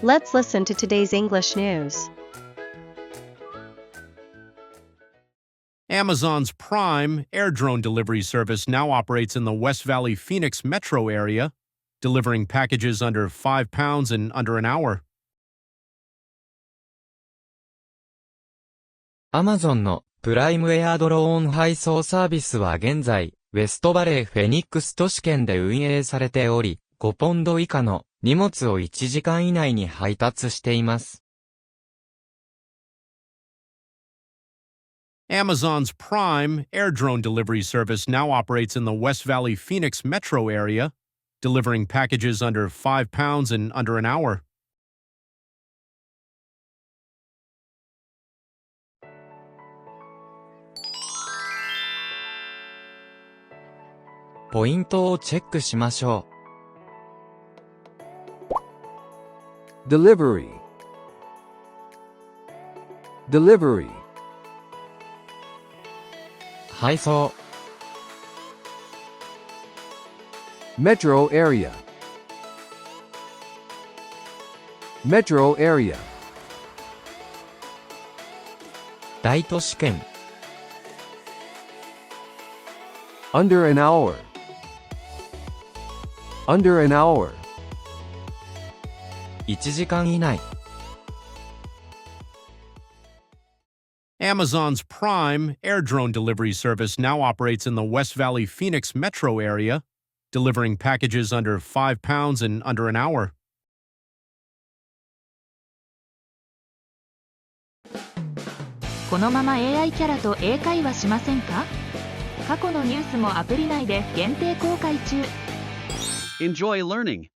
Let's listen to today's English news. Amazon's Prime air drone delivery service now operates in the West Valley Phoenix metro area, delivering packages under £5 in under an hour. アマゾンのプライムエアドローン配送サービスは現在、ウェストバレーフェニックス都市圏で運営されており、5ポンド以下の荷物を1時間以内に配達しています。Amazon's Prime air drone delivery service now operates in the West Valley Phoenix metro area, delivering packages under £5 in under an hour. ポイントをチェックしましょう。Delivery Delivery 配送 Metro area Metro area 大都市圏 Under an hour Under an hour 1時間以内Amazon's Prime air drone delivery service now operates in the West Valley Phoenix metro area, delivering packages under £5 in under an hour. このまま AI キャラと英会話しませんか？過去のニュースもアプリ内で限定公開中。Enjoy learning.